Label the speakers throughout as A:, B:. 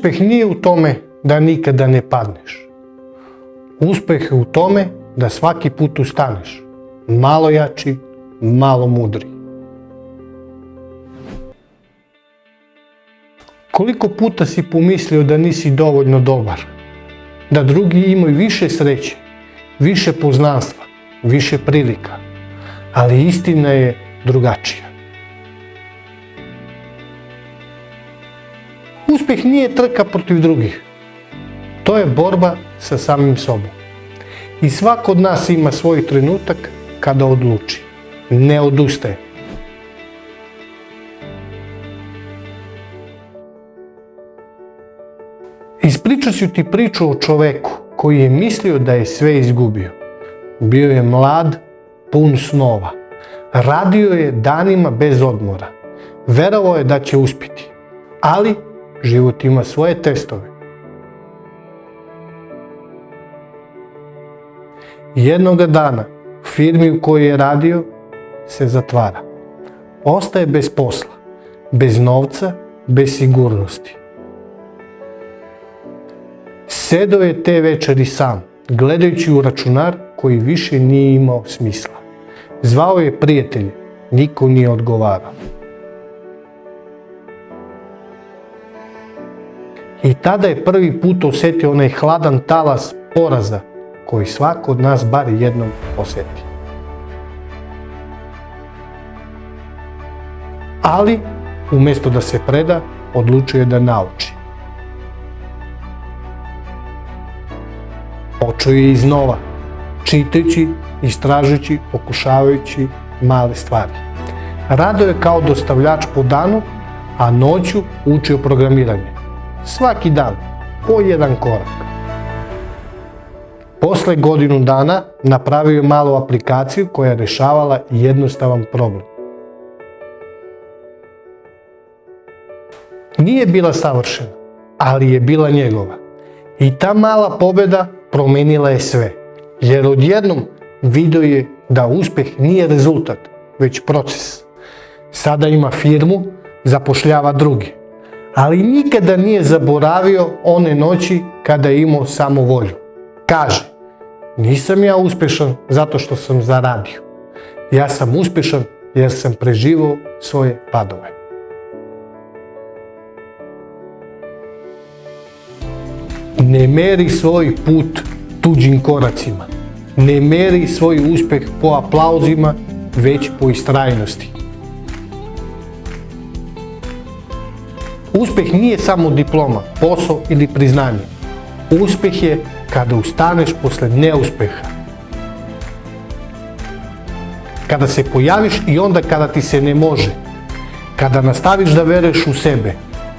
A: Uspeh nije u tome da nikada ne padneš. Uspeh je u tome da svaki put ustaneš, malo jači, malo mudri. Koliko puta si pomislio da nisi dovoljno dobar, da drugi imaju više sreće, više poznanstva, više prilika, ali istina je drugačija. Uspeh nije trka protiv drugih, to je borba sa samim sobom. I svako od nas ima svoj trenutak kada odluči, ne odustaje. Ispričat ću ti priču o čoveku koji je mislio da je sve izgubio. Bio je mlad, pun snova. Radio je danima bez odmora. Verovao je da će uspjeti. Ali život ima svoje testove. Jednoga dana firmi u kojoj je radio se zatvara. Ostaje bez posla, bez novca, bez sigurnosti. Sedao je te večeri sam, gledajući u računar koji više nije imao smisla. Zvao je prijatelje, niko nije odgovarao. I tada je prvi put osjetio onaj hladan talas poraza koji svako od nas bar jednom osjeti. Ali, umjesto da se preda, odlučio je da nauči. Počeo je iznova, čitajući, istražujući, pokušavajući male stvari. Radio je kao dostavljač po danu, a noću učio programiranje. Svaki dan, po jedan korak. Posle godinu dana napravio je malu aplikaciju koja je rješavala jednostavan problem. Nije bila savršena, ali je bila njegova. I ta mala pobjeda promenila je sve, jer odjednom vidio je da uspjeh nije rezultat, već proces. Sada ima firmu, zapošljava druge, ali nikada nije zaboravio one noći kada je imao samovolju. Kaže, nisam ja uspješan zato što sam zaradio. Ja sam uspješan jer sam preživio svoje padove. Ne meri svoj put tuđim koracima. Ne meri svoj uspjeh po aplauzima, već po istrajnosti. Uspjeh nije samo diploma, posao ili priznanje. Uspjeh je kada ustaneš posle neuspjeha. Kada se pojaviš i onda kada ti se ne može. Kada nastaviš da veruješ u sebe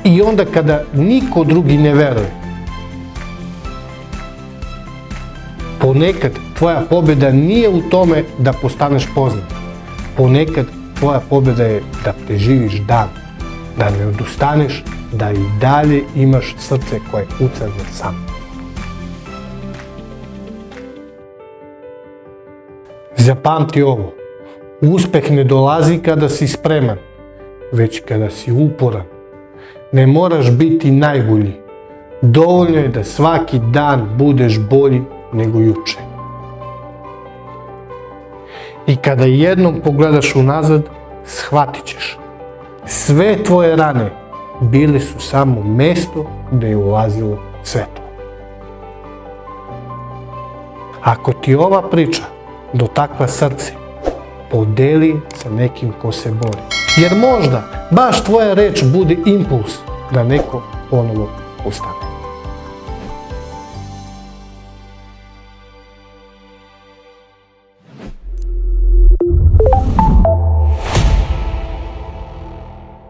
A: i onda kada niko drugi ne veruje. Ponekad tvoja pobjeda nije u tome da postaneš poznat. Ponekad tvoja pobjeda je da preživiš dan, da ne odustaneš, da i dalje imaš srce koje kuca za sam. Zapamti ovo, uspeh ne dolazi kada si spreman, već kada si uporan. Ne moraš biti najbolji, dovoljno je da svaki dan budeš bolji nego juče. I kada jednom pogledaš unazad, shvatit ćeš. Sve tvoje rane bile su samo mesto gdje je ulazilo svetlo. Ako ti ova priča dotakla srce, podeli sa nekim ko se bori. Jer možda baš tvoja reč bude impuls da neko ponovo ustane.